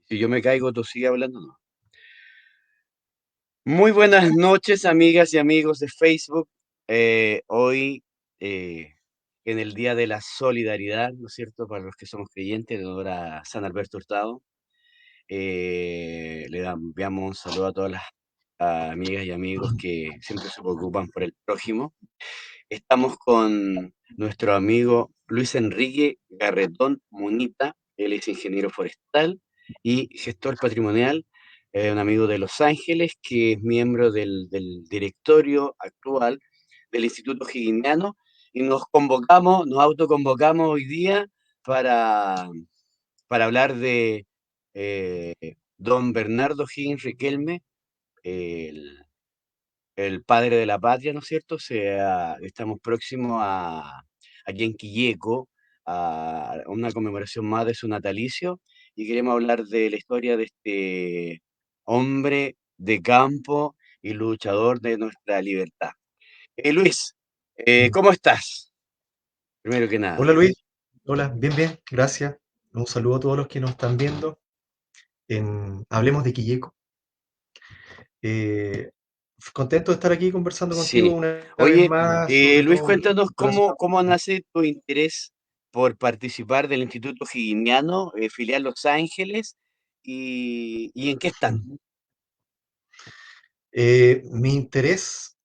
Si yo me caigo, tú sigue hablando, ¿no? Muy buenas noches, amigas y amigos de Facebook. Hoy, eh, en el Día de la Solidaridad, ¿no es cierto? Para los que somos creyentes, en honor a San Alberto Hurtado, enviamos un saludo a todas las amigas y amigos que siempre se preocupan por el prójimo. Estamos con nuestro amigo Luis Enrique Garretón Munita. Él es ingeniero forestal y gestor patrimonial, un amigo de Los Ángeles que es miembro del directorio actual del Instituto Higginiano, y nos autoconvocamos hoy día para, para hablar de eh, don Bernardo Higgins Riquelme, el el padre de la patria, ¿no es cierto? Estamos próximos aquí en Quilleco, a una conmemoración más de su natalicio, y queremos hablar de la historia de este hombre de campo y luchador de nuestra libertad. Luis, Mm. ¿cómo estás? Primero que nada. Hola Luis, hola, bien, bien, gracias. Un saludo a todos los que nos están viendo Hablemos de Quilleco. Eh, Contento de estar aquí conversando contigo Sí. una vez Oye, más, sobre Luis, todo cuéntanos relacionado. cómo nace tu interés por participar del Instituto Higginiano, filial Los Ángeles, y en qué están. Mm. Mi interés,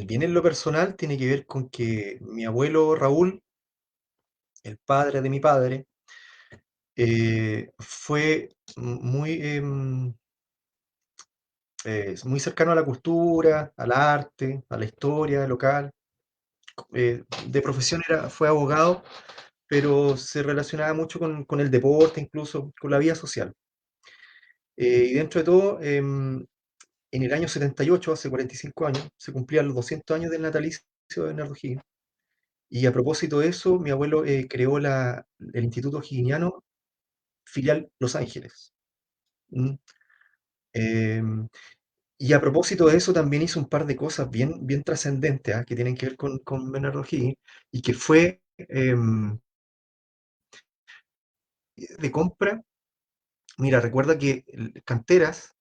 bien en lo personal, tiene que ver con que mi abuelo Raúl, el padre de mi padre, fue muy cercano a la cultura, al arte, a la historia local. De profesión fue abogado, pero se relacionaba mucho con el deporte, incluso con la vida social. Y dentro de todo, en el año 78, hace 45 años, se cumplían los 200 años del natalicio de Bernardo Higgins. Y a propósito de eso, mi abuelo creó el Instituto Higginiano, filial Los Ángeles. ¿Mm? Em, y a propósito de eso, también hizo un par de cosas bien, bien trascendentes, que tienen que ver con Bernardo Higgins, y que fue de compra. Mira, recuerda que Canteras,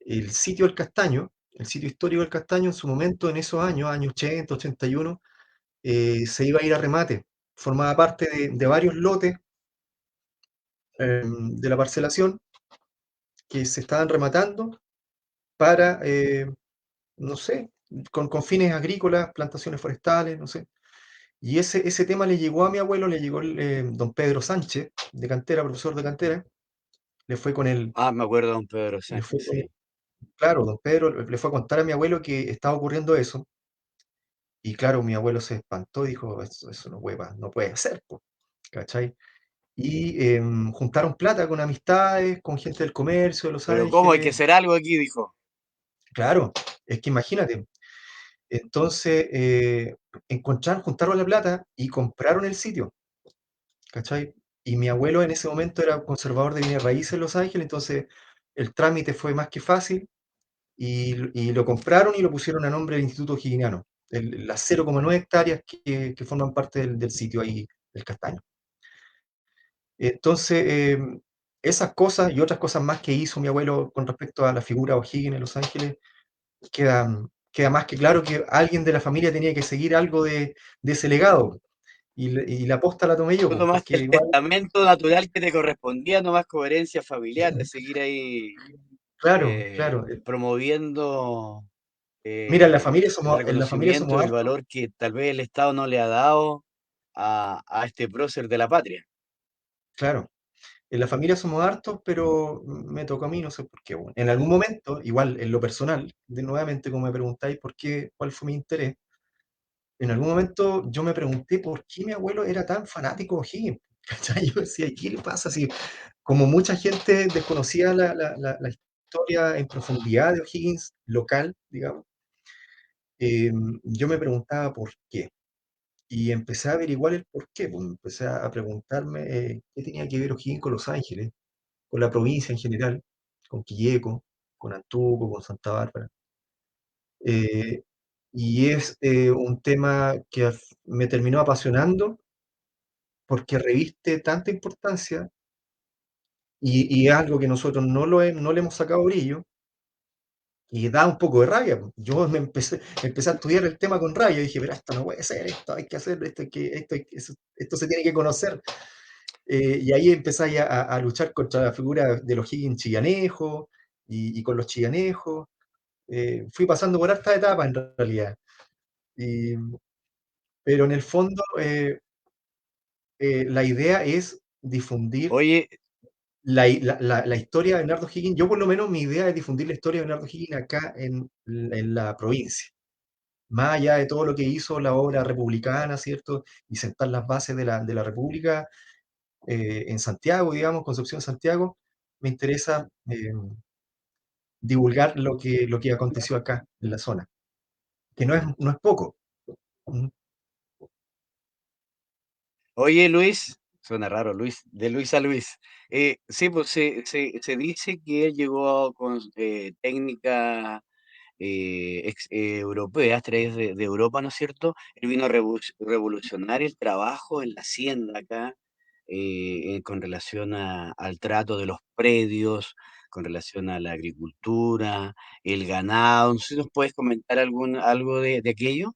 el sitio del Castaño, el sitio histórico del Castaño, en su momento, en esos años, años 80, 81, se iba a ir a remate. Formaba parte de varios lotes de la parcelación que se estaban rematando para, no sé, con fines agrícolas, plantaciones forestales, no sé. Y ese tema le llegó a mi abuelo, le llegó don Pedro Sánchez, de Cantera, profesor de Cantera, le fue con el, Ah, me acuerdo de don Pedro le Sánchez, fue con sí. claro, don Pedro le fue a contar a mi abuelo que estaba ocurriendo eso. Y claro, mi abuelo se espantó y dijo, eso no puede ser, po", ¿cachai? Y juntaron plata con amistades, con gente del comercio de Los Pero ¿cómo? Hay que Ángeles. hacer algo aquí, dijo. Claro, es que imagínate. Entonces, juntaron la plata y compraron el sitio, ¿cachai? Y mi abuelo en ese momento era conservador de bienes raíces en Los Ángeles, entonces el trámite fue más que fácil y lo compraron y lo pusieron a nombre del Instituto Higginiano, las 0,9 hectáreas que forman parte del sitio ahí, del Castaño. Entonces, esas cosas y otras cosas más que hizo mi abuelo con respecto a la figura O'Higgins en Los Ángeles, queda más que claro que alguien de la familia tenía que seguir algo de ese legado. Y la posta la tomé yo, Tú pues, tomaste porque el igual, testamento natural que te correspondía, no más coherencia familiar, de seguir ahí claro, claro. promoviendo Mira, el en la familia reconocimiento somos y el hartos, valor que tal vez el Estado no le ha dado a este prócer de la patria. claro. En la familia somos hartos, pero me tocó a mí, no sé por qué. Bueno, en algún momento, igual en lo personal, nuevamente como me preguntáis por qué, cuál fue mi interés, en algún momento yo me pregunté por qué mi abuelo era tan fanático de O'Higgins. ¿Cachai? Yo decía, ¿qué le pasa? Si como mucha gente desconocía la historia en profundidad de O'Higgins local, digamos, yo me preguntaba por qué. Y empecé a averiguar el por qué. Pues empecé a preguntarme qué tenía que ver O'Higgins con Los Ángeles, con la provincia en general, con Quilleco, con Antuco, con Santa Bárbara. Eh, y es un tema que me terminó apasionando porque reviste tanta importancia y es algo que nosotros no le hemos sacado brillo, y da un poco de rabia. Yo empecé a estudiar el tema con rabia y dije, pero esto no puede ser, esto hay que hacer, esto se tiene que conocer. Y ahí empezáis a luchar contra la figura de los Higgins chillanejo y con los chillanejos. Fui pasando por esta etapa en realidad. Y, pero en el fondo, la idea es difundir Oye, la historia de Bernardo Higgins. Yo por lo menos mi idea es difundir la historia de Bernardo Higgins acá en la provincia. Más allá de todo lo que hizo la obra republicana, ¿cierto? Y sentar las bases de la República en Santiago, digamos, Concepción, Santiago, me interesa divulgar lo que aconteció acá en la zona, que no es poco. Mm. oye, Luis, suena raro, Luis, de Luis a Luis. Sí, pues se dice que él llegó con técnica europeas, traídas de Europa, ¿no es cierto? Él vino a revolucionar el trabajo en la hacienda acá, con relación al trato de los predios, con relación a la agricultura, el ganado. No sé si nos puedes comentar algo de aquello.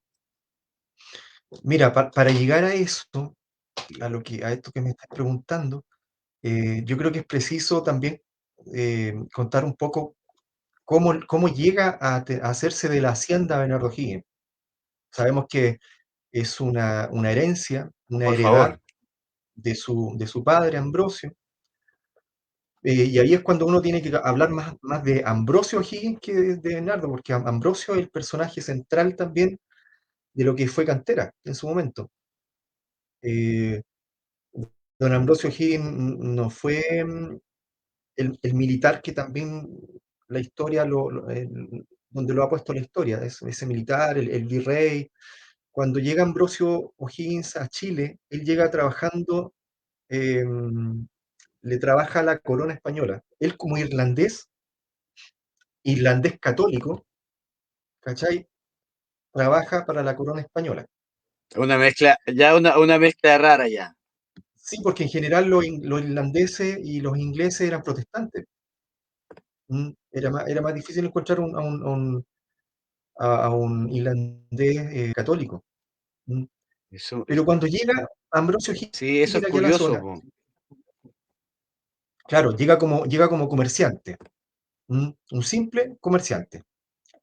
Mira, para llegar a eso, a esto que me estás preguntando, yo creo que es preciso también contar un poco cómo llega a hacerse de la hacienda Bernardo Higgins. Sabemos que es una herencia, una Por heredad favor. de su padre, Ambrosio. Y ahí es cuando uno tiene que hablar más de Ambrosio Higgins que de Bernardo, porque Ambrosio es el personaje central también de lo que fue Cantera en su momento. Eh, Don Ambrosio Higgins no fue el militar que también la historia, donde lo ha puesto la historia, ese militar, el virrey. Cuando llega Ambrosio O'Higgins a Chile, él llega trabajando, eh, le trabaja a la corona española. Él como irlandés católico, ¿cachai? Trabaja para la corona española. Una mezcla, ya una mezcla rara ya. Sí, porque en general los irlandeses y los ingleses eran protestantes. Era más difícil encontrar a un irlandés católico. ¿Mm? Eso, Pero cuando llega Ambrosio sí, eso es Higgins aquí a la curioso, zona, po. claro, llega como comerciante, un simple comerciante,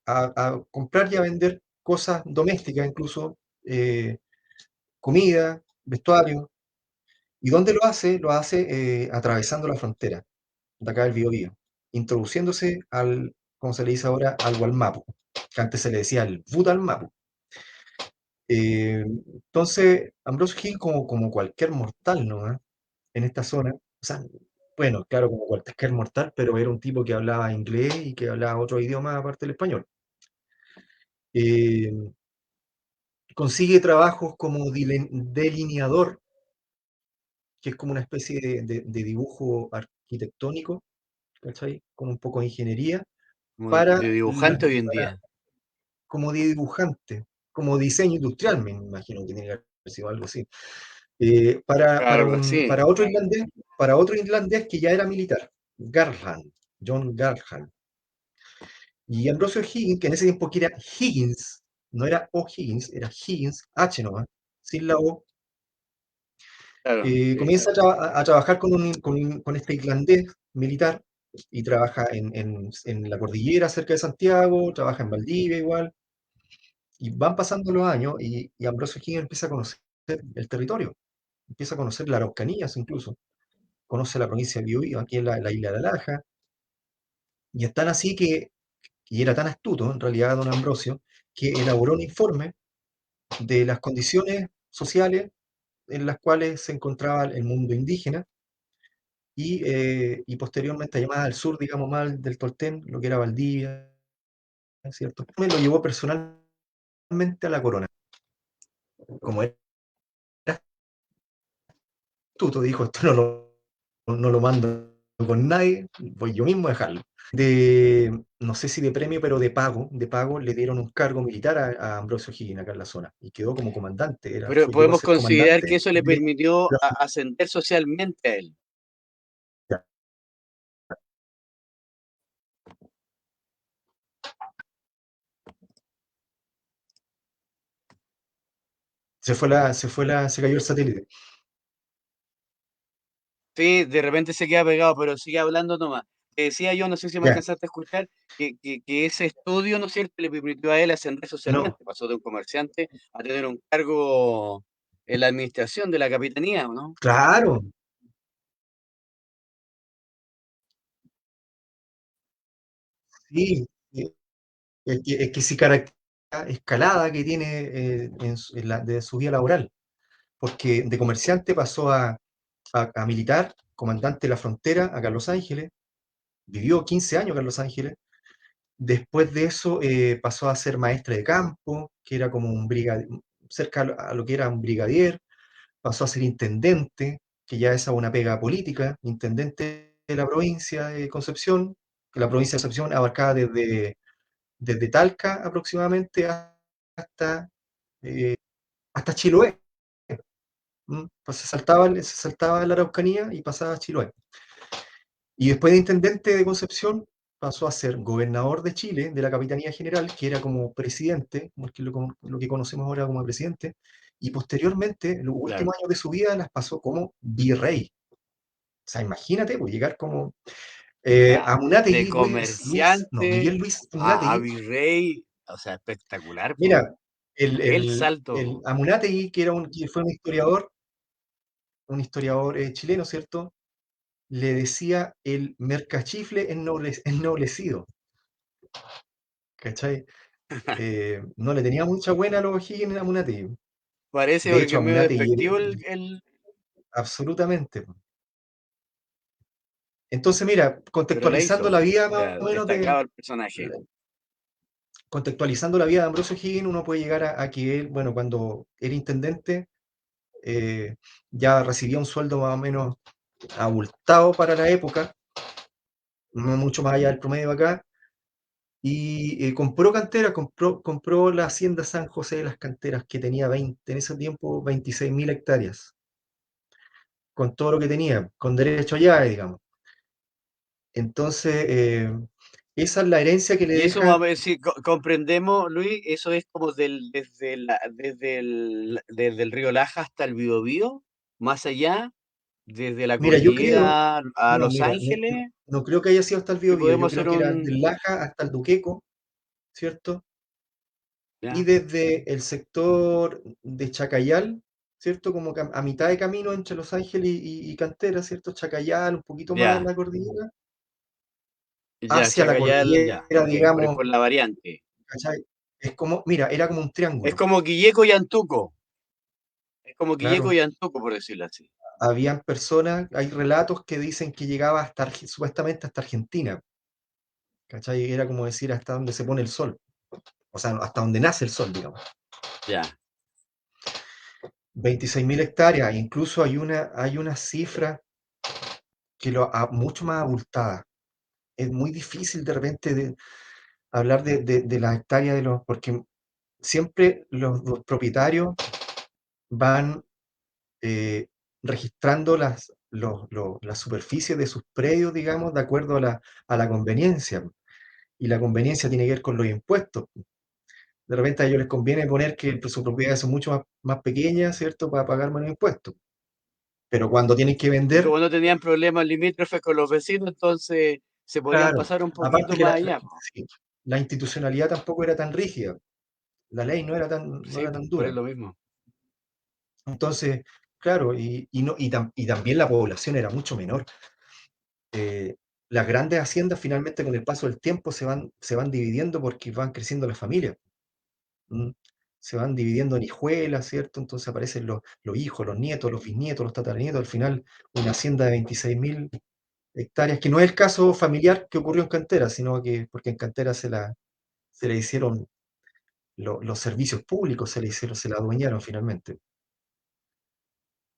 a comprar y a vender cosas domésticas, incluso comida, vestuario. ¿Y dónde lo hace? Lo hace atravesando la frontera de acá del Biobío, introduciéndose como se le dice ahora, al Gualmapu, que antes se le decía el Butalmapu. Entonces, Ambrosio Higgins, como cualquier mortal, ¿no? En esta zona, o sea, bueno, claro, como cualquier mortal, pero era un tipo que hablaba inglés y que hablaba otro idioma aparte del español. Eh, Consigue trabajos como delineador, que es como una especie de dibujo arquitectónico, ¿cachai? Con un poco de ingeniería, Como para, de la- dibujante hoy en para día. como de dibujante, como diseño industrial, me imagino que tiene que haber sido algo así. Algo así. Para otro irlandés que ya era militar, Garland, John Garland. Y Ambrosio Higgins, que en ese tiempo que era Higgins, no era O'Higgins, era Higgins, H nomás, sin la O, Claro, sí. comienza a trabajar con este irlandés militar y trabaja en la cordillera cerca de Santiago, trabaja en Valdivia igual, y van pasando los años y Ambrosio Higgins empieza a conocer el territorio, empieza a conocer las Araucanías incluso, conoce la provincia de Biobío, aquí en la isla de Laja, y es tan así y era tan astuto en realidad don Ambrosio, que elaboró un informe de las condiciones sociales en las cuales se encontraba el mundo indígena y posteriormente allá más al sur, digamos, más del Tolten, lo que era Valdivia, ¿cierto? Me lo llevó personalmente a la corona. Como era astuto, dijo, esto no lo mando con nadie, voy yo mismo a dejarlo. No sé si de premio, pero de pago, le dieron un cargo militar a Ambrosio Higgins acá en la zona y quedó como comandante, Pero llegó a podemos ser considerar que comandante eso le permitió ascender socialmente a él. se cayó el satélite. Sí, de repente se queda pegado, pero sigue hablando nomás. Te decía yo, no sé si me Ya, alcanzaste a escuchar, que ese estudio, ¿no es cierto?, le permitió a él ascender no, socialmente. Pasó de un comerciante a tener un cargo en la administración de la capitanía, ¿o no? claro, sí, es que sí caracteriza la escalada que tiene de su vida laboral, porque de comerciante pasó a militar, comandante de la frontera acá en Los Ángeles, vivió 15 años acá en Los Ángeles. Después de eso pasó a ser maestre de campo, que era como un brigadier, cerca a lo que era un brigadier. Pasó a ser intendente, que ya es una pega política, intendente de la provincia de Concepción, que la provincia de Concepción abarcaba desde Talca aproximadamente hasta, eh, hasta Chiloé. Pues se saltaba la Araucanía y pasaba a Chiloé. Y después de intendente de Concepción, pasó a ser gobernador de Chile, de la Capitanía General, que era como presidente, como lo que conocemos ahora como presidente, y posteriormente, los Claro. últimos años de su vida las pasó como virrey. O sea, imagínate, pues llegar como Ya, de Amunátegui, comerciante Miguel Luis a Amunátegui. virrey, o sea, espectacular, po. Mira, el, El el, el salto. Amunátegui, que fue un historiador chileno, ¿cierto? Le decía el mercachifle ennoblecido, ¿cachai? No le tenía mucha buena a los O'Higgins a Amunátegui. Parece De porque hecho, es medio Amunátegui, despectivo el. absolutamente. Entonces, mira, Pero la contextualizando hizo. la vida O más sea, o menos de, destacado el personaje. contextualizando la vida de Ambrosio O'Higgins, uno puede llegar a que él, bueno, cuando era intendente, eh, ya recibía un sueldo más o menos abultado para la época, no mucho más allá del promedio acá, y compró canteras, compró la hacienda San José de las Canteras, que tenía en ese tiempo 26.000 hectáreas, con todo lo que tenía, con derecho a llave, digamos. Entonces, esa es la herencia que le Y eso, vamos deja. a ver si comprendemos, Luis, eso es como desde el río Laja hasta el Biobío, más allá, desde la Mira, yo creo, cordillera a no, Los mira, no, Ángeles, no creo que haya sido hasta el y Biobío, yo podemos creo hacer que era un. del Laja hasta el Duqueco, ¿cierto? Y Ya, desde el sector de Chacayal, ¿cierto? Como que a mitad de camino entre Los Ángeles y Cantera, ¿cierto? Chacayal, un poquito más en ya, la cordillera, ya, hacia la Chacayal, ya, cordillera, ok, digamos, por la variante. ¿cachai? Es como, mira, era como un Es triángulo, como Quilleco y Antuco, es como Quilleco claro. y Antuco, por decirlo así. Habían personas, hay relatos que dicen que llegaba hasta, supuestamente hasta Argentina, ¿cachai? Era como decir hasta donde se pone el sol, o sea, hasta donde nace el sol, digamos. Ya, 26.000 hectáreas, incluso hay una cifra que mucho más abultada. Es muy difícil de repente hablar de las hectáreas porque siempre los propietarios van eh, registrando las superficies de sus predios, digamos, de acuerdo a la conveniencia. Y la conveniencia tiene que ver con los impuestos. De repente a ellos les conviene poner que sus propiedades son mucho más pequeñas, ¿cierto? Para pagar menos impuestos. Pero cuando tienen que y vender, como no tenían problemas limítrofes con los vecinos, entonces se podían claro, pasar un aparte poquito que más allá, po. sí, la institucionalidad tampoco era tan rígida, la ley no Sí, era tan por eso dura. lo mismo. Entonces, claro, y también la población era mucho menor. Eh, las grandes haciendas finalmente con el paso del tiempo se van dividiendo porque van creciendo las familias. ¿Mm? Se van dividiendo en hijuelas, ¿cierto? Entonces aparecen los hijos, los nietos, los bisnietos, los tataranietos. Al final, una hacienda de 26.000 hectáreas, que no es el caso familiar que ocurrió en Cantera, sino que porque en Cantera se le hicieron los servicios públicos, se la adueñaron finalmente.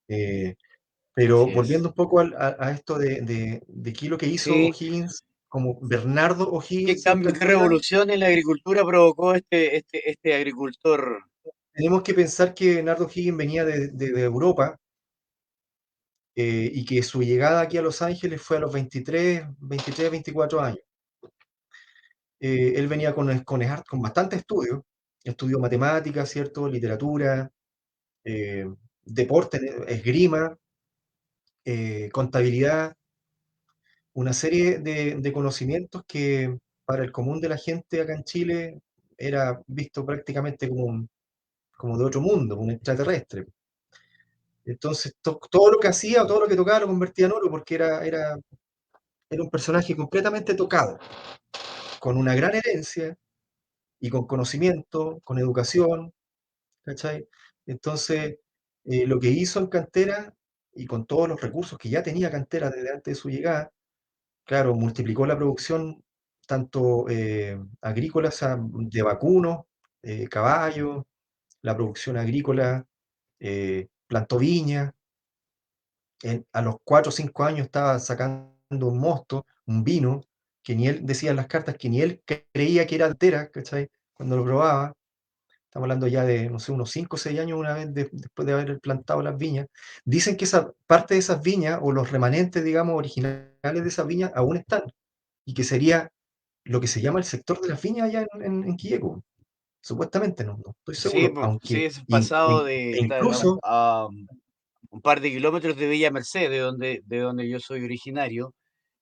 Eh, Pero Así es. volviendo un poco a esto de qué es lo que hizo Sí, O'Higgins, como Bernardo ¿qué O'Higgins en cambio, qué Cantera, revolución en la agricultura provocó este agricultor? tenemos que pensar que Bernardo O'Higgins venía de Europa, y que su llegada aquí a Los Ángeles fue a los 23, 24 años. Él venía con bastante estudio, estudió matemáticas, ¿cierto? Literatura, eh, deporte, esgrima, contabilidad, una serie de conocimientos que para el común de la gente acá en Chile era visto prácticamente como de otro mundo, un extraterrestre. Entonces, todo lo que hacía o todo lo que tocaba lo convertía en oro porque era un personaje completamente tocado, con una gran herencia y con conocimiento, con educación, ¿cachai? Entonces, lo que hizo en Cantera y con todos los recursos que ya tenía Cantera desde antes de su llegada, claro, multiplicó la producción tanto agrícola, o sea, de vacunos, caballos, la producción agrícola, plantó viña, a los 4 o 5 años estaba sacando un mosto, un vino, que ni él, decía en las cartas, que ni él creía que era altera, ¿cachai? Cuando lo probaba. Estamos hablando ya de, no sé, unos 5 o 6 años una vez después de haber plantado las viñas. Dicen que esa parte de esas viñas, o los remanentes, digamos, originales de esas viñas, aún están, y que sería lo que se llama el sector de las viñas allá en Quilleco. Supuestamente, no estoy Sí, seguro, po, sí, aunque es pasado de estar incluso, a un par de kilómetros de Villa Merced, de donde yo soy originario.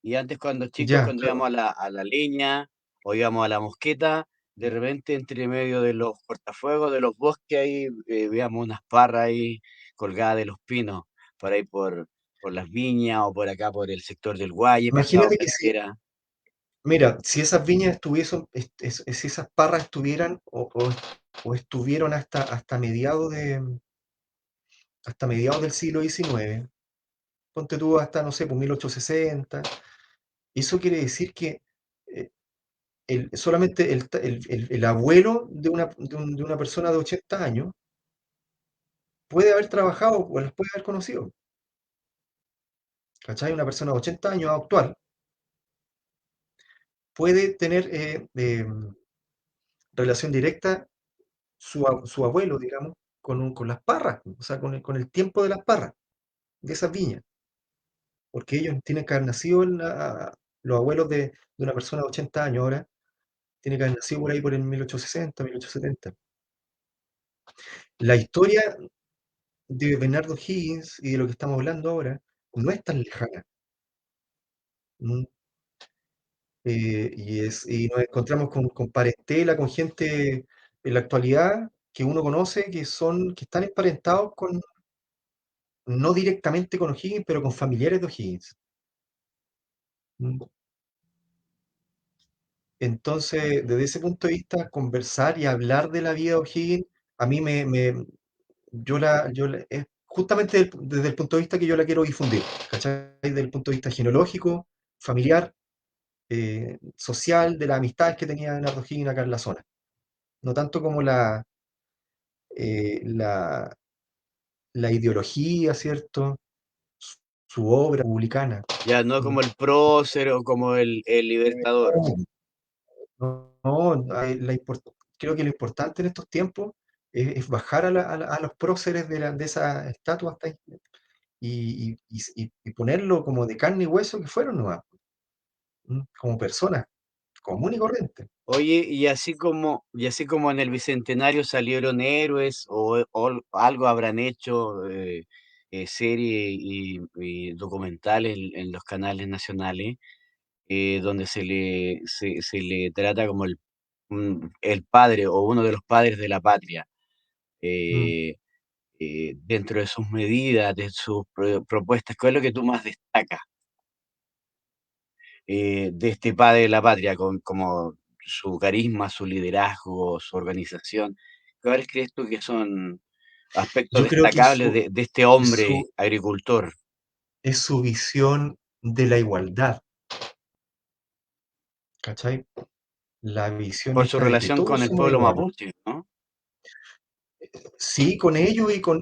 Y antes, cuando chicos, ya, cuando claro. íbamos a la leña o íbamos a la mosqueta, de repente entre medio de los cortafuegos, de los bosques ahí, veíamos unas parras ahí colgadas de los pinos, por ahí por las viñas o por acá por el sector del Guaya, pasado Imagínate que si, Cantera. mira, si esas viñas estuviesen, si esas parras estuvieran o estuvieron hasta mediados del siglo XIX, ponte tú hasta, no sé, pues 1860, eso quiere decir que eh, solamente el abuelo de una persona de 80 años puede haber trabajado o las puede haber conocido. ¿Cachai? Una persona de 80 años actual puede tener relación directa su abuelo, digamos, con las parras, o sea, con el tiempo de las parras, de esas viñas, porque ellos tienen que haber nacido, los abuelos de una persona de 80 años ahora, tienen que haber nacido por ahí por el 1860, 1870. La historia de Bernardo Higgins y de lo que estamos hablando ahora no es tan lejana. ¿Mm? Y nos encontramos con parentela, con gente en la actualidad que uno conoce que están emparentados no directamente con O'Higgins, pero con familiares de O'Higgins. ¿Mm? Entonces, desde ese punto de vista, conversar y hablar de la vida de O'Higgins, a mí es justamente desde el punto de vista que yo la quiero difundir, ¿cachai? Desde el punto de vista genealógico, familiar, social, de las amistades que tenía Bernardo O'Higgins acá en la zona. No tanto como la ideología, ¿cierto? Su obra republicana. Ya no Mm. como el prócer o como el libertador. No, creo que lo importante en estos tiempos es bajar a los próceres de esa estatua y ponerlo como de carne y hueso que fueron nomás, como personas común y corriente. Oye, y así como en el Bicentenario salieron héroes o algo habrán hecho, serie y documentales en los canales nacionales, donde se le trata como el padre o uno de los padres de la patria, Mm. eh, dentro de sus medidas, de sus propuestas. ¿Cuál es lo que tú más destacas de este padre de la patria, como su carisma, su liderazgo, su organización? ¿Cuáles crees tú que son aspectos Yo creo que destacables de este hombre su, agricultor es su visión de la igualdad, ¿cachai? La visión por su esta de que relación todos con el somos pueblo iguales. mapuche, ¿no? Sí, con ellos y con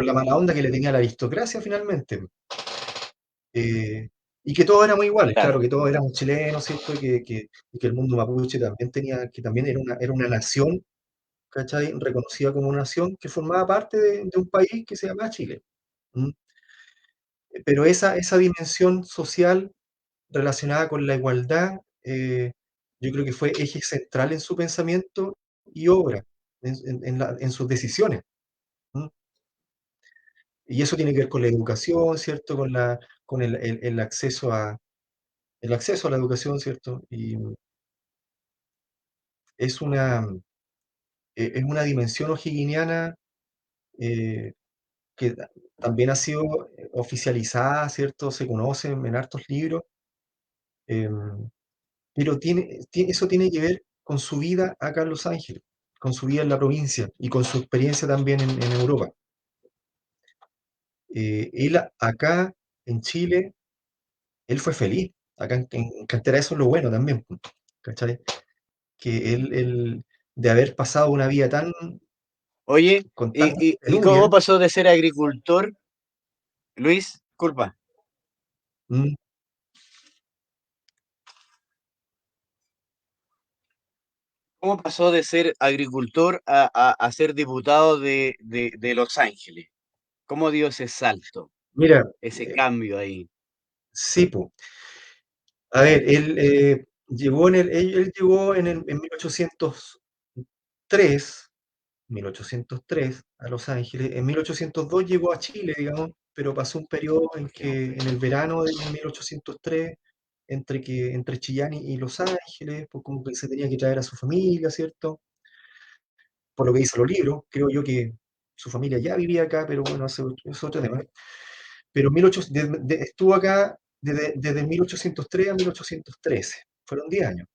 la mala onda que le tenía la aristocracia finalmente. Y que todos éramos iguales, claro, Claro. que todos éramos chilenos, ¿cierto? Y que el mundo mapuche también que también era una nación, ¿cachai? Reconocida como una nación que formaba parte de un país que se llama Chile. ¿Mm? Pero esa dimensión social relacionada con la igualdad, yo creo que fue eje central en su pensamiento y obra, en sus decisiones. ¿Mm? Y eso tiene que ver con la educación, ¿cierto? Con el acceso a la educación, ¿cierto? Y es una, es una dimensión o'higginiana eh, que también ha sido oficializada, ¿cierto? Se conoce en hartos libros, em, pero eso tiene que ver con su vida acá en Los Ángeles, con su vida en la provincia y con su experiencia también en Europa. Él acá en Chile, él fue feliz. Acá en Cantera eso es lo bueno también, ¿cachai? Que él, de haber pasado una vida Oye, con ¿y, tanta y penuria, cómo pasó de ser agricultor, Luis? Culpa. mm, ¿Cómo pasó de ser agricultor a ser diputado de Los Ángeles? ¿Cómo dio ese salto, mira, ese cambio ahí? sí, po. A ver, él llegó en 1803 a Los Ángeles. En 1802 llegó a Chile, digamos, pero pasó un periodo en que en el verano de 1803, entre Chillán y Los Ángeles, pues como que se tenía que traer a su familia, ¿cierto? Por lo que dicen los libros, creo yo que su familia ya vivía acá, pero bueno, eso es otro tema. Pero estuvo acá desde 1803 a 1813, fueron 10 años.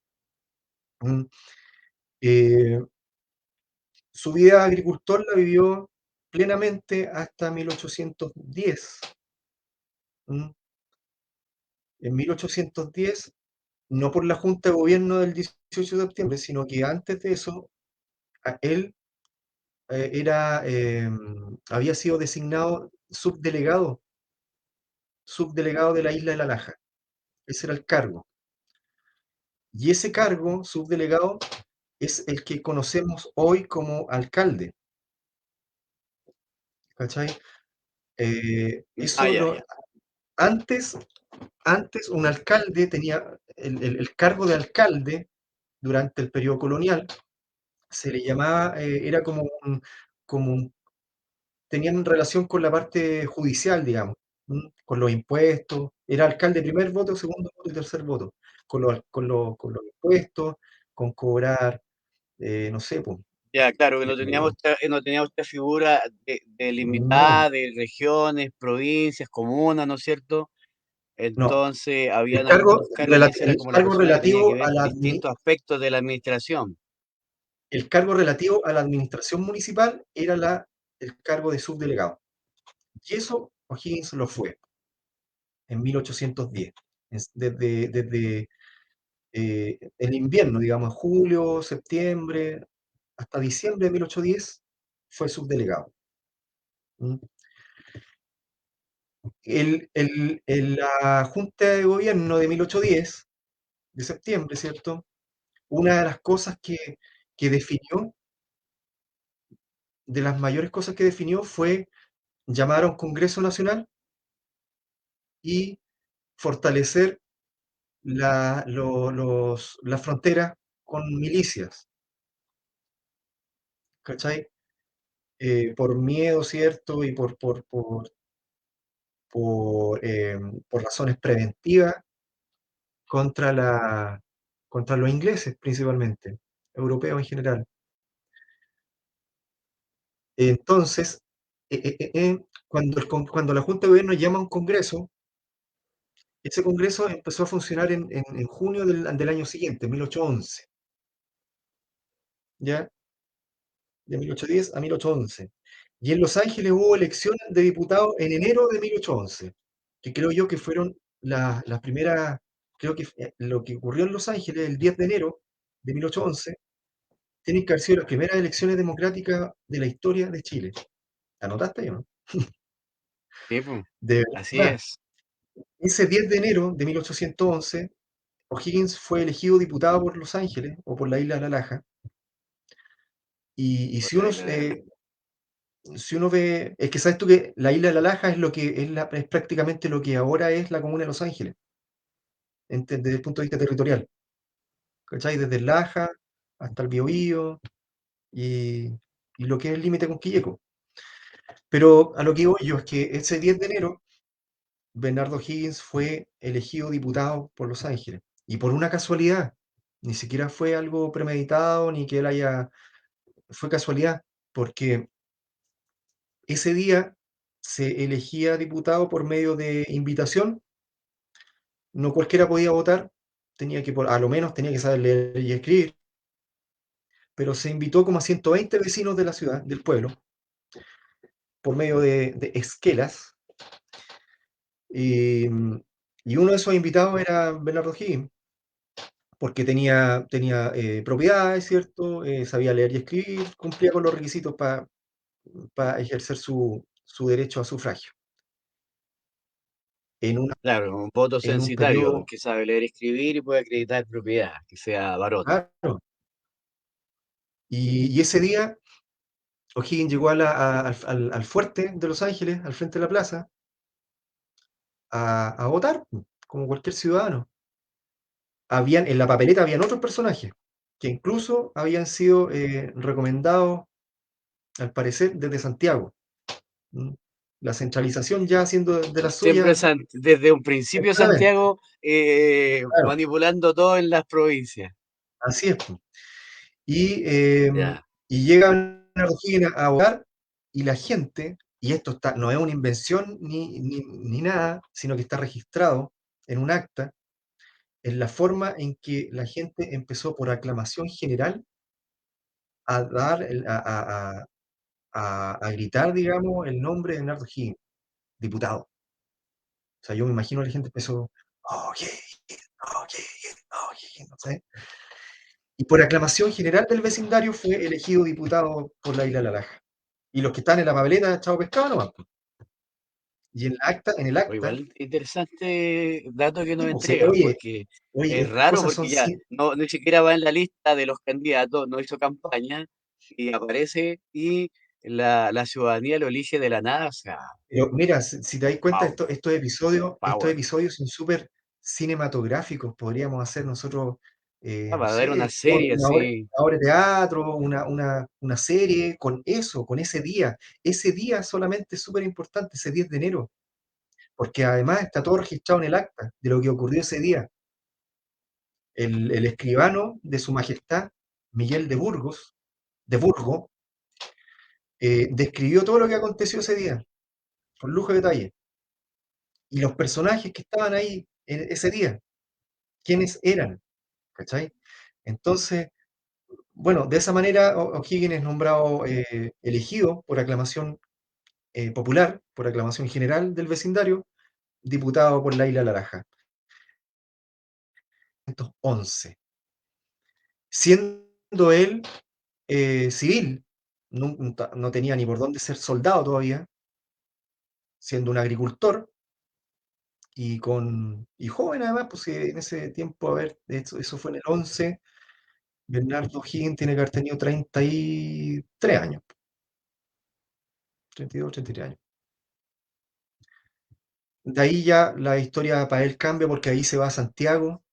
Mm, eh, Su vida de agricultor la vivió plenamente hasta 1810. ¿Mm? En 1810, no por la Junta de Gobierno del 18 de septiembre, sino que antes de eso, él había sido designado subdelegado de la isla de La Laja. Ese era el cargo. Y ese cargo, subdelegado, es el que conocemos hoy como alcalde. ¿Cachai? Ah, Eso ya, lo, ya. antes, antes un alcalde tenía el cargo de alcalde durante el periodo colonial, se le llamaba, era tenían relación con la parte judicial, digamos, con los impuestos, era alcalde primer voto, segundo voto y tercer voto, con los impuestos, con cobrar, no sé, pues, Ya, claro, que eh, no teníamos esta figura no, delimitada de regiones, provincias, comunas, ¿no es cierto? no, Entonces, habían algunos cargos que esa era el como la cargo persona que tenía que relativo ver distintos aspectos de la administración. el cargo relativo a la administración municipal era el cargo de subdelegado. Y eso O'Higgins lo fue en 1810. Desde el invierno, digamos, julio, septiembre, hasta diciembre de 1810, fue subdelegado. ¿Mm? La Junta de Gobierno de 1810, de septiembre, ¿cierto? Una de las cosas que definió, de las mayores cosas que definió fue llamar a un Congreso Nacional y fortalecer las fronteras con milicias, ¿cachai? Por miedo, ¿cierto? Y por razones preventivas contra, contra los ingleses principalmente, europeos en general. Entonces, cuando la Junta de Gobierno llama a un Congreso, ese Congreso empezó a funcionar en junio del año siguiente, 1811, ¿ya? De 1810 a 1811. Y en Los Ángeles hubo elecciones de diputados en enero de 1811, que creo yo que fueron las primeras, creo que lo que ocurrió en Los Ángeles el 10 de enero de 1811, tienen que haber sido las primeras elecciones democráticas de la historia de Chile. ¿Anotaste o no? Sí, pues, De así verdad. es. Ese 10 de enero de 1811, O'Higgins fue elegido diputado por Los Ángeles, o por la isla de La Laja, y Por la isla de la- si uno ve, es que sabes tú que la isla de La Laja es prácticamente lo que ahora es la comuna de Los Ángeles, desde el punto de vista territorial, ¿cachai? Desde el Laja hasta el Biobío y, y lo que es el límite con Quilleco. Pero a lo que voy yo es que ese 10 de enero, Bernardo Higgins fue elegido diputado por Los Ángeles. Y por una casualidad, ni siquiera fue algo premeditado, ni que él haya... Fue casualidad, porque ese día se elegía diputado por medio de invitación, no cualquiera podía votar, tenía que, a lo menos tenía que saber leer y escribir, pero se invitó como a 120 vecinos de la ciudad, del pueblo, por medio de esquelas, y, y uno de esos invitados era Bernardo Higgins, porque tenía propiedades, ¿cierto? Sabía leer y escribir, cumplía con los requisitos para ejercer su derecho a sufragio. En, una, Claro, un voto en un censitario periodo, que sabe leer y escribir y puede acreditar propiedad, que sea varón. claro, y ese día O'Higgins llegó al fuerte de Los Ángeles, al frente de la plaza, a votar, como cualquier ciudadano. En la papeleta habían otros personajes, que incluso habían sido recomendados, al parecer, desde Santiago. ¿Mm? La centralización ya haciendo de las Siempre suyas desde un principio tempranamente. Santiago Claro, manipulando todo en las provincias. así es, po. Y, em, Ya, y llega Bernardo O'Higgins a votar, y la gente, y esto no es una invención ni nada, sino que está registrado en un acta, en la forma en que la gente empezó por aclamación general a dar, a gritar, digamos, el nombre de Bernardo O'Higgins, diputado. O sea, yo me imagino que la gente empezó, O'Higgins, O'Higgins, O'Higgins, no sé. Y por aclamación general del vecindario fue elegido diputado por la Isla de La Laja. Y los que están en la papeleta, chavo pescado nomás, po. Y en el o acta, igual interesante dato que sí, nos pues, entregas, oye, porque oye, es estas raro, cosas porque son ya sí, no, ni siquiera va en la lista de los candidatos, no hizo campaña y aparece y la ciudadanía lo elige de la nada, o sea, pero mira, si te das cuenta, wow, estos power. episodios son súper cinematográficos, podríamos hacer nosotros, Ah, no va a haber una sé, serie así, una obra de teatro, una serie con eso, con ese día. Ese día solamente es súper importante, ese 10 de enero, porque además está todo registrado en el acta de lo que ocurrió ese día. El escribano de su majestad, Miguel de Burgo, describió todo lo que aconteció ese día, con lujo de detalle. Y los personajes que estaban ahí en ese día, quiénes eran, ¿cachai? Entonces, bueno, de esa manera O'Higgins es nombrado, elegido por aclamación popular, por aclamación general del vecindario, diputado por la Isla Laраja. 11. Siendo él civil, no tenía ni por dónde ser soldado todavía, siendo un agricultor y joven además, pues en ese tiempo, a ver, eso fue en el 11. Bernardo Higgins tiene que haber tenido 33 años, 32, 33 años. De ahí ya la historia para él cambia porque ahí se va a Santiago,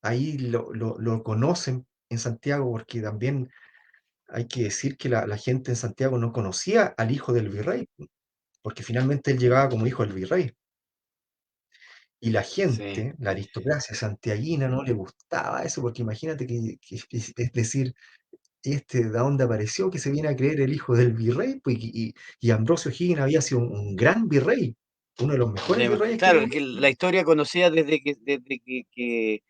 ahí lo conocen en Santiago porque también hay que decir que la gente en Santiago no conocía al hijo del virrey, porque finalmente él llegaba como hijo del virrey. Y la sí. gente, la aristocracia santiaguina, no le gustaba eso, porque imagínate es decir, ¿de dónde apareció que se viene a creer el hijo del virrey? Pues, y Ambrosio Higgins había sido un gran virrey, uno de los mejores virreyes que Claro, tuvo que México. la historia conocida desde que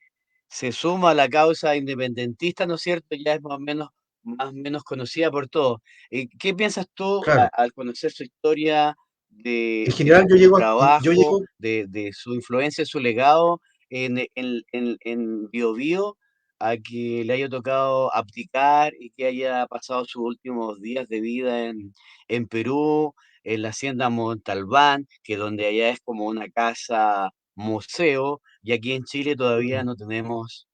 se suma a la causa independentista, ¿no es cierto? Ya es más o menos conocida por todos. ¿Qué piensas tú Claro, al conocer su historia, en de general su yo trabajo, llego, de su influencia, su legado en Biobío, a que le haya tocado abdicar y que haya pasado sus últimos días de vida en Perú, en la hacienda Montalbán, que donde allá es como una casa museo, y aquí en Chile todavía no tenemos,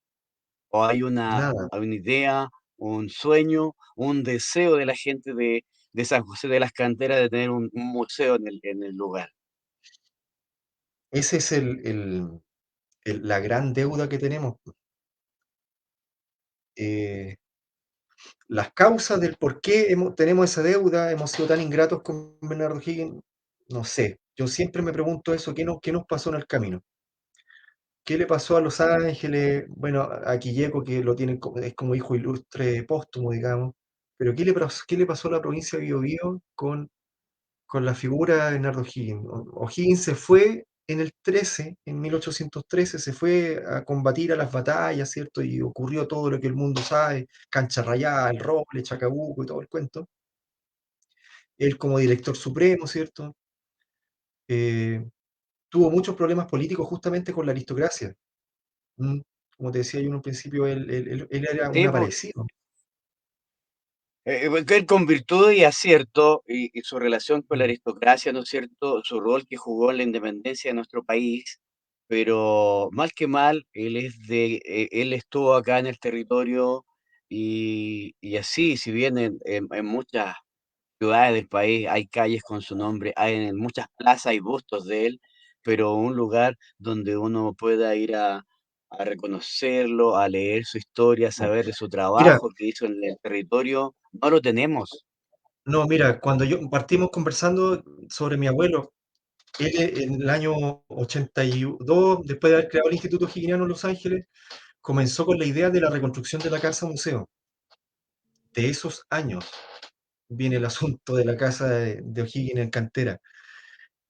o nada, hay una idea, un sueño, un deseo de la gente de San José de las Canteras de tener un museo en el lugar. ese es la gran deuda que tenemos. Las causas del por qué tenemos esa deuda, hemos sido tan ingratos con Bernardo Higgins, no sé. Yo siempre me pregunto eso, ¿qué nos pasó en el camino? ¿Qué le pasó a Los Ángeles? Bueno, a Quilleco, que lo tienen es como hijo ilustre póstumo, digamos. Pero ¿qué le pasó a la provincia de Biobío con la figura de Bernardo Higgins? O'Higgins se fue en el 13, en 1813, se fue a combatir a las batallas, ¿cierto? Y ocurrió todo lo que el mundo sabe, Cancha Rayada, El Roble, Chacabuco y todo el cuento. Él como director supremo, ¿cierto? Eh, tuvo muchos problemas políticos justamente con la aristocracia. Mm, Como te decía yo en un principio, él era un Sí, pues, aparecido. porque él con virtud y acierto y su relación con la Mm. aristocracia, ¿no es cierto? Su rol que jugó en la independencia de nuestro país, pero mal que mal, él estuvo acá en el territorio y así, si bien en muchas ciudades del país hay calles con su nombre, hay en muchas plazas hay bustos de él, pero un lugar donde uno pueda ir a reconocerlo, a leer su historia, No. saber de su Mira, trabajo que hizo en el territorio, no lo tenemos. no, mira, cuando partimos conversando sobre mi abuelo, él en el año 82, después de haber creado el Instituto Higginiano en Los Ángeles, comenzó con la idea de la reconstrucción de la casa museo. De esos años viene el asunto de la casa de O'Higgins en cantera.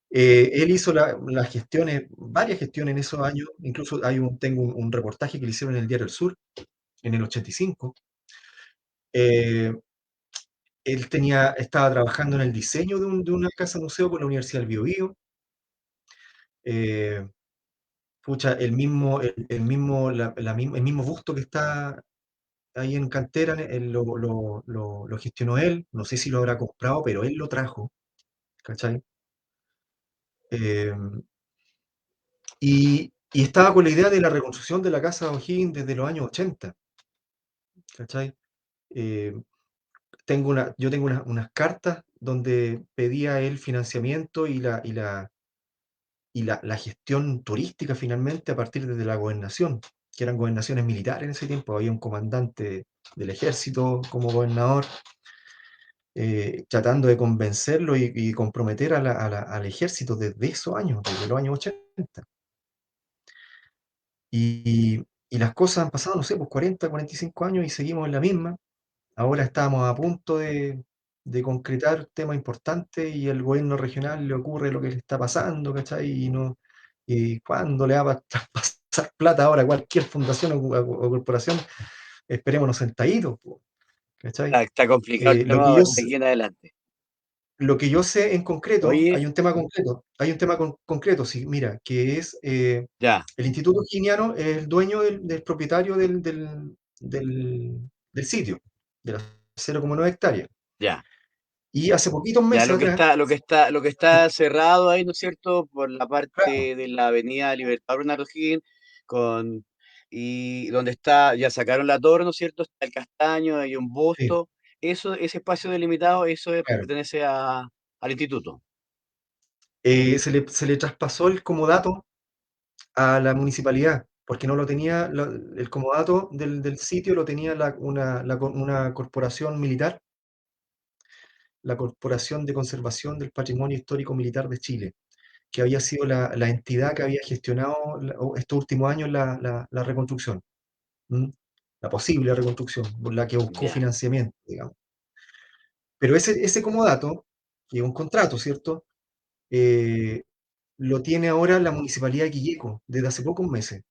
Él hizo las gestiones, varias gestiones en esos años, incluso tengo un reportaje que le hicieron en el Diario El Sur en el 85. Eh, Él estaba trabajando en el diseño de una casa museo con la Universidad del Biobío. Eh, Pucha, el mismo busto que está ahí en cantera, él lo gestionó él. No sé si lo habrá comprado, pero él lo trajo, ¿cachai? Eh, y estaba con la idea de la reconstrucción de la casa O'Higgins desde los años 80, ¿cachai? Eh, yo tengo unas cartas donde pedía él financiamiento y la gestión turística finalmente a partir de la gobernación, que eran gobernaciones militares en ese tiempo. Había un comandante del ejército como gobernador, tratando de convencerlo y comprometer al ejército desde esos años, desde los años 80. Y las cosas han pasado, no sé, pues 40, 45 años y seguimos en la misma. Ahora estamos a punto de concretar temas importantes y al gobierno regional le ocurre lo que le está pasando, ¿cachai? Y cuándo le va a traspasar plata ahora a cualquier fundación o corporación, esperémonos sentaditos, po, ¿cachai? Está complicado el Eh, lo que tema yo, de aquí en adelante. lo que yo sé en concreto, Oye, hay un tema concreto, sí, mira, que es ya, el Instituto Giniano es el dueño del propietario del sitio, de las 0,9 hectáreas. ya. Y hace poquitos Ya meses atrás, lo que sí, está cerrado ahí, ¿no es cierto? Por la claro, parte de la avenida Libertador Bernardo Higgins, con, y donde está, ya sacaron la torre, ¿no es cierto? Está el castaño, hay un sí, busto. Ese espacio delimitado, claro. pertenece al instituto. Se le traspasó el comodato a la municipalidad, porque no lo tenía, el comodato del sitio lo tenía una corporación militar, la Corporación de Conservación del Patrimonio Histórico Militar de Chile, que había sido la entidad que había gestionado estos últimos años la reconstrucción, ¿m? La posible reconstrucción, por la que buscó Ya. financiamiento, digamos. Pero ese comodato, que es un contrato, ¿cierto? Eh, lo tiene ahora la Municipalidad de Quilleco, desde hace pocos meses.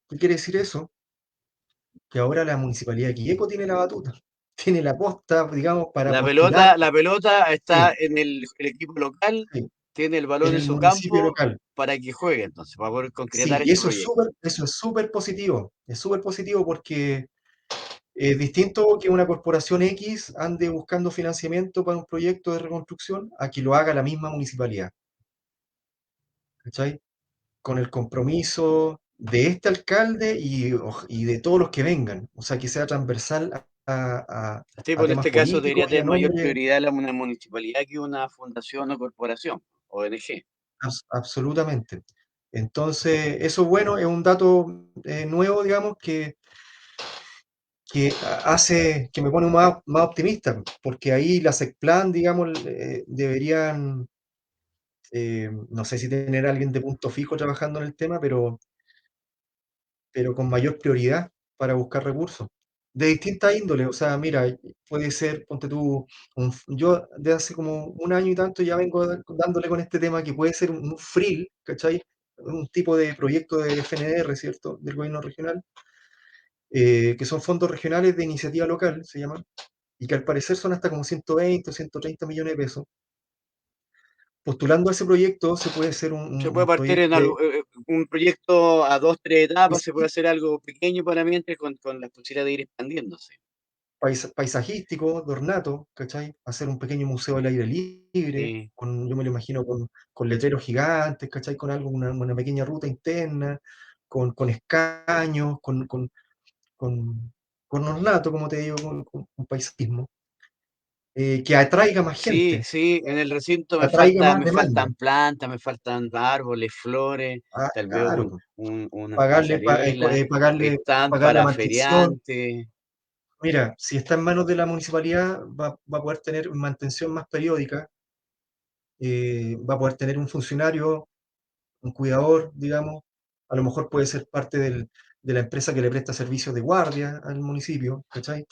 ¿Qué quiere decir eso? Que ahora la Municipalidad de Quilleco tiene la batuta, tiene la posta, digamos, para postular, La pelota está sí, en el equipo local, sí, tiene el en balón en el su municipio campo local. para que juegue, entonces, para poder Sí, concretar y este proyecto. eso es súper positivo porque es distinto que una corporación X ande buscando financiamiento para un proyecto de reconstrucción a que lo haga la misma municipalidad, ¿cachai? Con el compromiso de este alcalde y de todos los que vengan, o sea, que sea transversal Sí, a pues en temas este caso políticos debería y a tener mayor nombre, prioridad una municipalidad que una fundación o corporación, ONG. absolutamente. Entonces, eso bueno, es un dato nuevo, digamos, que me pone más optimista, porque ahí la SECPLAN, digamos, deberían, no sé si tener a alguien de punto fijo trabajando en el tema, pero con mayor prioridad para buscar recursos. De distintas índoles, o sea, mira, puede ser, ponte tú, yo de hace como un año y tanto ya vengo dándole con este tema que puede ser un FRIL, ¿cachai? Un tipo de proyecto de FNR, ¿cierto? Del gobierno regional, que son fondos regionales de iniciativa local, se llaman, y que al parecer son hasta como 120 o 130 millones de pesos. Postulando a ese proyecto se puede hacer Se puede un partir en proyecto algo, un proyecto a 2, 3 etapas, se puede de hacer algo pequeño para mientras con la posibilidad de ir expandiéndose. paisajístico, de ornato, ¿cachai? Hacer un pequeño museo al aire libre, Sí, yo me lo imagino con letreros gigantes, ¿cachai? Con algo, una pequeña ruta interna, con escaños, con ornato, como te digo, con paisajismo, que atraiga más sí, gente, sí, en el recinto que atraiga más me demanda. faltan plantas, me faltan árboles, flores, Ah, tal vez claro, pues, unas pasarelas, stand pagar la para mantención. feriantes. Mira, si está en manos de la municipalidad, va a poder tener mantención más periódica, va a poder tener un funcionario, un cuidador, digamos, a lo mejor puede ser parte de la empresa que le presta servicios de guardia al municipio, ¿cachai?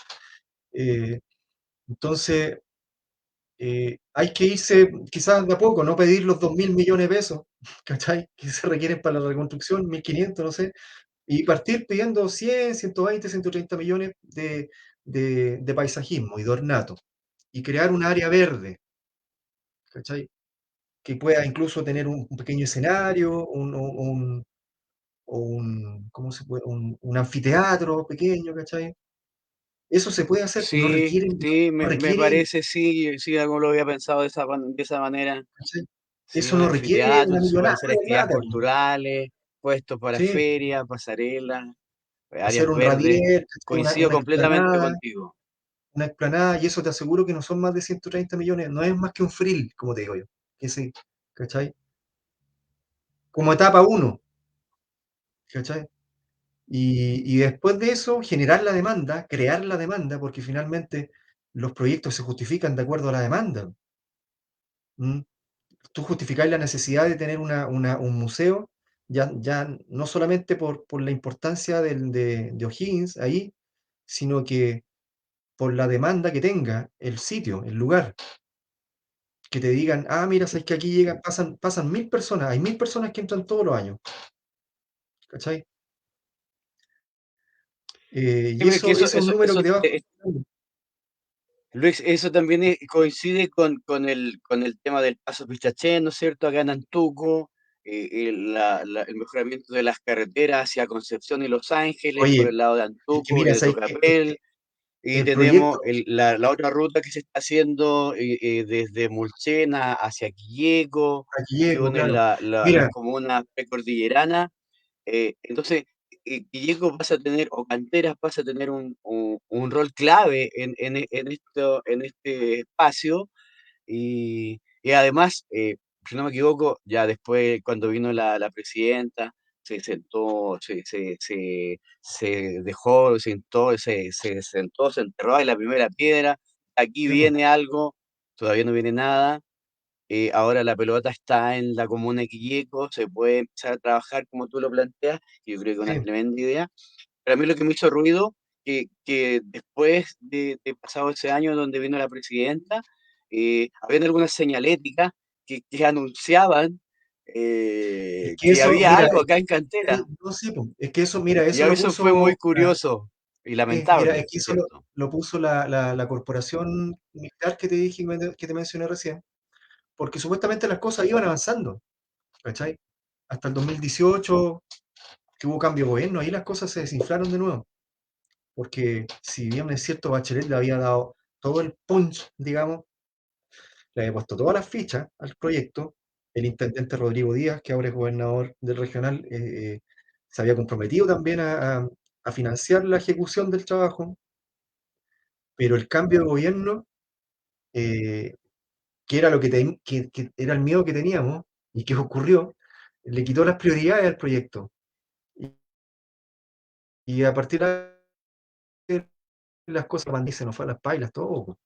Eh, entonces, hay que irse quizás de a poco, no pedir los 2.000 millones de pesos, ¿cachai? Que se requieren para la reconstrucción, 1.500, no sé, y partir pidiendo 100, 120, 130 millones de paisajismo y de ornato, y crear un área verde, ¿cachai? Que pueda incluso tener un pequeño escenario, ¿cómo se puede? Un anfiteatro pequeño, ¿cachai? Eso se puede hacer, Sí, sí, no me requiere, parece, sí, sí, algo lo había pensado de esa manera. ¿cachai? Sí, Eso un no requiere anfiteatro, una entonces se pueden millonada hacer de actividades plata, po. culturales, puestos para Sí, ferias, pasarelas, áreas hacer un verdes. radier, ¿cachai? Coincido completamente contigo. Una explanada, y eso te aseguro que no son más de 130 millones, no es más que un frill, como te digo yo, que sí, ¿cachai? Como etapa uno, ¿cachai? Y después de eso, generar la demanda, crear la demanda, porque finalmente los proyectos se justifican de acuerdo a la demanda. ¿M? Tú justificáis la necesidad de tener un museo, ya no solamente por la importancia de O'Higgins ahí, sino que por la demanda que tenga el sitio, el lugar, que te digan, ah, mira, sabes que aquí llegan, pasan 1.000 personas, hay 1.000 personas que entran todos los años, ¿cachai? Sí, Y pero es que eso es un número que te va. Luis, eso también coincide con el tema del paso Pichachén, ¿no es cierto? Acá en Antuco, el mejoramiento de las carreteras hacia Concepción y Los Ángeles, por Oye, el lado de es que Antuco y mira, de sabes que Tucapel, y el tenemos proyecto, la otra ruta que se está haciendo desde Mulchena hacia Quilleco, aquí que llego, une claro. las Mira, comunas precordilleranas. Entonces, Quilleco pasa a tener, o Canteras pasa a tener un rol clave en este espacio y además, si no me equivoco, ya después cuando vino la presidenta, se sentó, se dejó, se sentó, se enterró en la primera piedra. Aquí sí, po, viene algo, todavía no viene nada. Ahora la pelota está en la comuna de Quilleco, se puede empezar a trabajar como tú lo planteas, y yo creo que es una sí. tremenda idea. Pero a mí lo que me hizo ruido, que después de pasado ese año donde vino la presidenta, habían algunas señaléticas que anunciaban Es que que eso, había mira, algo acá en Cantera. no sé, po, es que eso, mira, Y eso a lo eso fue muy puso, curioso y mira, lamentable, es que eso ¿cierto? lo puso la corporación militar que te dije, que te mencioné recién, porque supuestamente las cosas iban avanzando, ¿cachai? Hasta el 2018, que hubo cambio de gobierno, ahí las cosas se desinflaron de nuevo, porque si bien es cierto, Bachelet le había dado todo el punch, digamos, le había puesto todas las fichas al proyecto. El intendente Rodrigo Díaz, que ahora es gobernador del regional, se había comprometido también a financiar la ejecución del trabajo, pero el cambio de gobierno, eh, que era que era el miedo que teníamos y que ocurrió, le quitó las prioridades al proyecto. Y a partir de las cosas, Pandí se nos fue a las pailas, todo, po,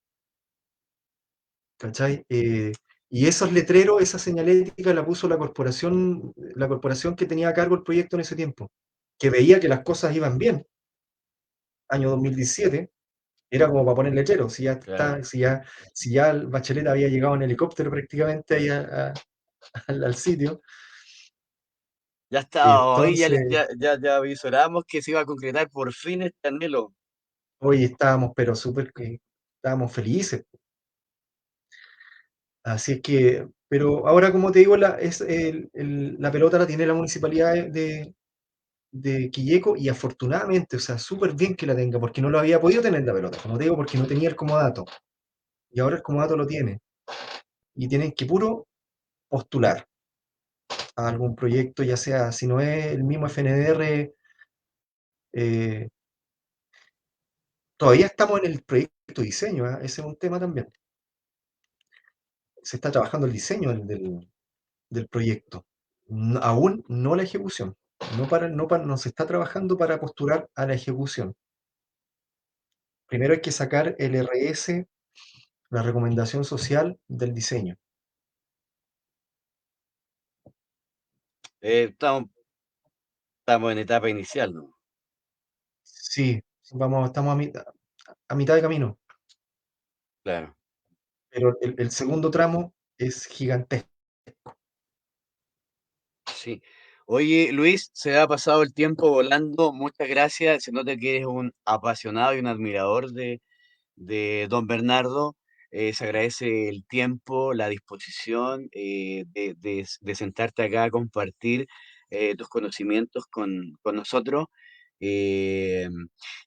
¿cachai? Y esos letreros, esa señalética la puso la corporación que tenía a cargo el proyecto en ese tiempo, que veía que las cosas iban bien, año 2017, era como para poner letreros, claro. si ya el Bachelet había llegado en helicóptero prácticamente ahí al sitio. Ya está, hoy ya, Entonces, ya avisoramos que se iba a concretar por fin este anhelo. hoy estábamos, pero súper, estábamos felices. Así es que, pero ahora, como te digo, la pelota la tiene la municipalidad de Quilleco y afortunadamente, o sea, súper bien que la tenga, porque no lo había podido tener la pelota, como te digo, porque no tenía el comodato. Y ahora el comodato lo tiene. Y tienen que puro postular a algún proyecto, ya sea, si no es el mismo FNDR, eh, todavía estamos en el proyecto de diseño, ¿ah? Ese es un tema también. Se está trabajando el diseño del proyecto, aún no la ejecución. No se está trabajando para postular a la ejecución. Primero hay que sacar el RS, la recomendación social del diseño. Estamos, estamos en etapa inicial, ¿no? Sí, estamos a mitad de camino, Claro. pero el segundo tramo es gigantesco. Sí. Oye, Luis, se ha pasado el tiempo volando. Muchas gracias. Se nota que eres un apasionado y un admirador de don Bernardo. Se agradece el tiempo, la disposición de sentarte acá a compartir tus conocimientos con nosotros. Eh,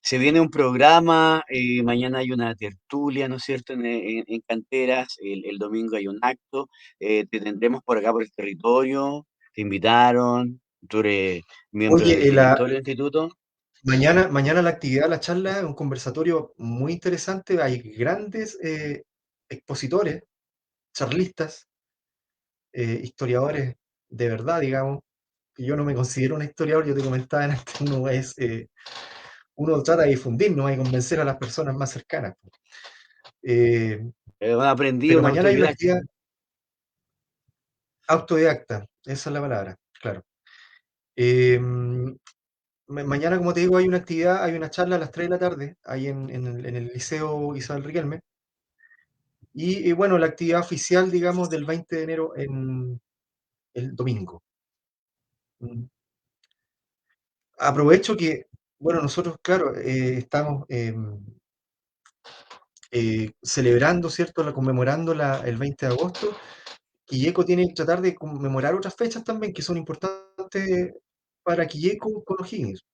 Se viene un programa, mañana hay una tertulia, ¿no es cierto?, en Canteras, el domingo hay un acto, te tendremos por acá por el territorio, te invitaron, tú eres miembro del Oye, directorio del instituto. mañana la actividad, la charla, es un conversatorio muy interesante. Hay grandes expositores, charlistas, historiadores de verdad, digamos. Que yo no me considero un historiador, yo te comentaba antes, uno trata de difundir, no hay convencer a las personas más cercanas. Eh, Un aprendido, pero un mañana hay una autodidacta. actividad autodidacta, esa es la palabra, claro. Eh, Mañana, como te digo, hay una actividad, hay una charla a las 3 de la tarde, ahí en el Liceo Isabel Riquelme. Y bueno, la actividad oficial, digamos, del 20 de enero en el domingo. Mm. Aprovecho que, bueno, nosotros, claro, estamos celebrando, ¿cierto? Conmemorando el 20 de agosto. Quilleco tiene que tratar de conmemorar otras fechas también que son importantes para Quilleco con O'Higgins,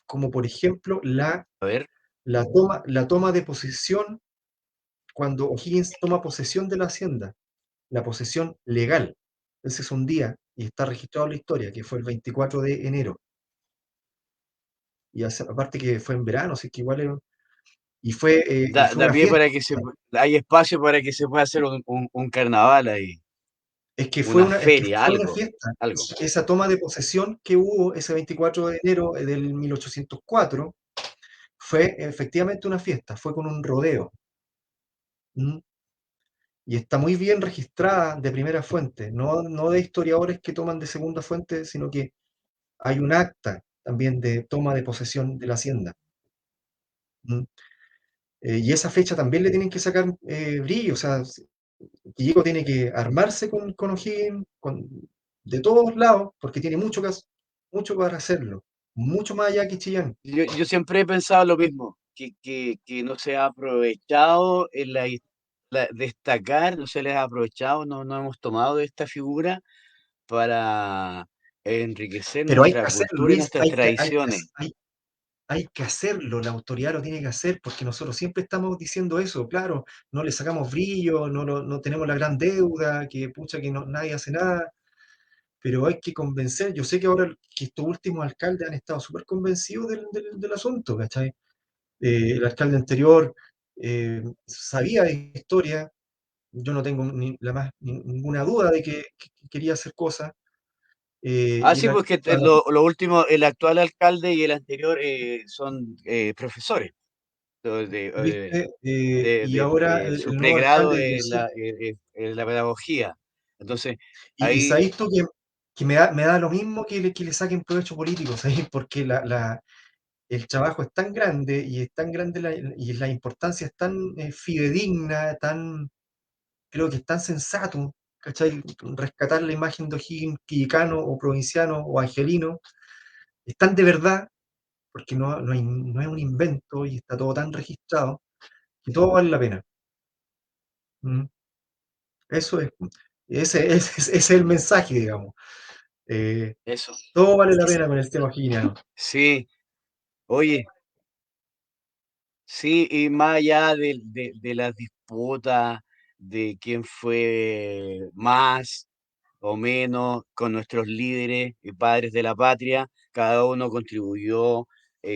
como por ejemplo A ver, la toma de posesión, cuando O'Higgins toma posesión de la hacienda, la posesión legal. Ese es un día y está registrado en la historia, que fue el 24 de enero. Y aparte que fue en verano, así que igual y fue da una pie fiesta. para que hay espacio para que se pueda hacer un carnaval ahí, una Es que feria, fue una algo, fiesta. algo. Esa toma de posesión que hubo ese 24 de enero del 1804 fue efectivamente una fiesta, fue con un rodeo. ¿Mm? Y está muy bien registrada de primera fuente, no de historiadores que toman de segunda fuente, sino que hay un acta también de toma de posesión de la hacienda. ¿Mm? Y esa fecha también le tienen que sacar brillo, o sea, Diego tiene que armarse con O'Higgins de todos lados, porque tiene mucho para hacerlo, mucho más allá que Chillán. Yo siempre he pensado lo mismo, que no se ha aprovechado en destacar, no se les ha aprovechado, no hemos tomado de esta figura para enriquecer Pero hay nuestra que hacerlo, cultura y Luis, nuestras tradiciones. hay que hacerlo, la autoridad lo tiene que hacer, porque nosotros siempre estamos diciendo eso, claro, no le sacamos brillo, no tenemos la gran deuda, que pucha que nadie hace nada, pero hay que convencer. Yo sé que ahora que estos últimos alcaldes han estado súper convencidos del asunto, ¿cachai? El alcalde anterior sabía de historia, yo no tengo ninguna duda de que quería hacer cosas. Ah, Y sí, porque lo último, el actual alcalde y el anterior son profesores. de, ¿viste? Y ahora su el nuevo pregrado alcalde, yo sé, en la pedagogía. Entonces, y ahí, sabéis tú que me da lo mismo que le saquen provecho político, ¿sabéis? Porque el trabajo es tan grande y es tan grande y la importancia es tan fidedigna, creo que es tan sensato, ¿cachai? Rescatar la imagen de O'Higgins quillicano o provinciano o angelino, es tan de verdad, porque no es un invento y está todo tan registrado, que todo vale la pena. ¿Mm? Eso es, ese es el mensaje, digamos. Eh, eso. Todo vale la pena con el tema O'Higginiano. Sí, oye, sí, y más allá de las disputas de quién fue más o menos con nuestros líderes y padres de la patria, cada uno contribuyó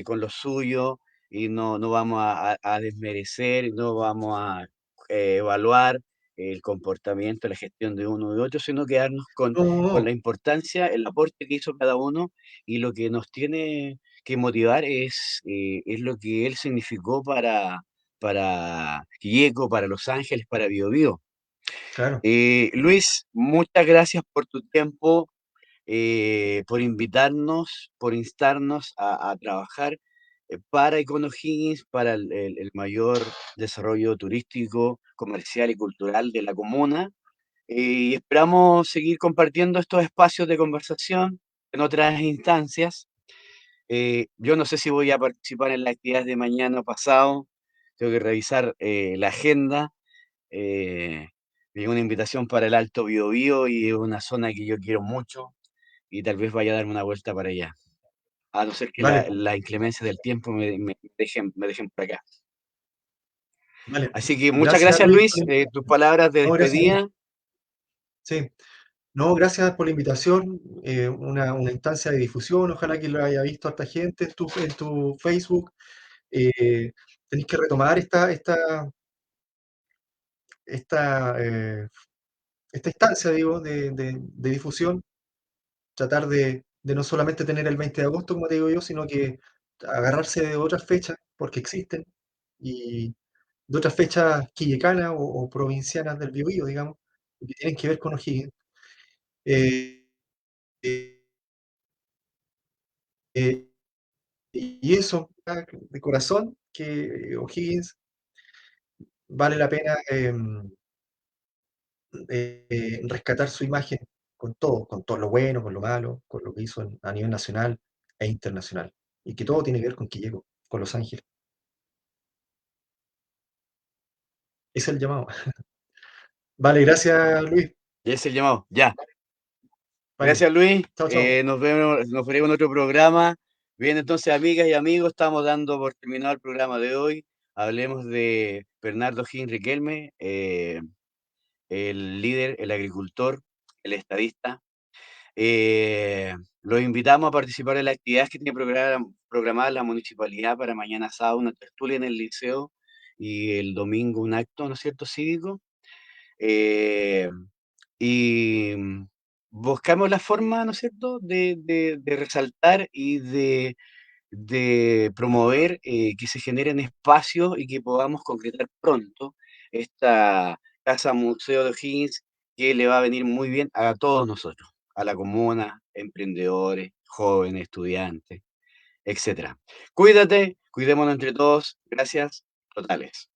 con lo suyo y no vamos a desmerecer, no vamos a evaluar el comportamiento, la gestión de uno y otro, sino quedarnos con la No, importancia, el aporte que hizo cada uno y lo que nos tiene que motivar es lo que él significó para Quilleco, para Los Ángeles, para Biobío. claro. Luis, muchas gracias por tu tiempo, por invitarnos, por instarnos a trabajar para Econo Higgins, para el mayor desarrollo turístico, comercial y cultural de la comuna. Y esperamos seguir compartiendo estos espacios de conversación en otras instancias. Yo no sé si voy a participar en las actividades de mañana o pasado, tengo que revisar la agenda. Eh, Me llegó una invitación para el Alto Biobío y es una zona que yo quiero mucho y tal vez vaya a darme una vuelta para allá, a no ser que Vale, la inclemencia del tiempo me dejen por acá. vale. Así que muchas Gracias, gracias, Luis, Luis. Tus palabras de no, gracias a ti. despedida. Sí. No, gracias por la invitación, una instancia de difusión, ojalá que lo haya visto harta gente en tu Facebook. Eh, Tenéis que retomar esta, eh, esta instancia, digo, de difusión, tratar de no solamente tener el 20 de agosto, como te digo yo, sino que agarrarse de otras fechas, porque existen, y de otras fechas quillecanas o provincianas del Biobío, digamos, que tienen que ver con O'Higgins. Eh, eh, eh, y eso, de corazón, que O'Higgins vale la pena rescatar su imagen con todo lo bueno, con lo malo, con lo que hizo a nivel nacional e internacional. Y que todo tiene que ver con Quilleco, con Los Ángeles. Ese es el llamado. Vale, gracias Luis. Y ese es el llamado. Ya. Vale, Gracias, Luis. chao, chao. Nos veremos en otro programa. Bien, entonces, amigas y amigos, estamos dando por terminado el programa de hoy. Hablemos de Bernardo Gil Riquelme, el líder, el agricultor, el estadista. Los invitamos a participar en las actividades que tiene programada la municipalidad para mañana sábado, una tertulia en el liceo y el domingo un acto, ¿no es cierto?, cívico. Eh, y buscamos la forma, ¿no es cierto?, de resaltar y de promover que se generen espacios y que podamos concretar pronto esta casa museo de O'Higgins que le va a venir muy bien a todos nosotros, a la comuna, emprendedores, jóvenes, estudiantes, etcétera. Cuídate, cuidémonos entre todos. Gracias totales.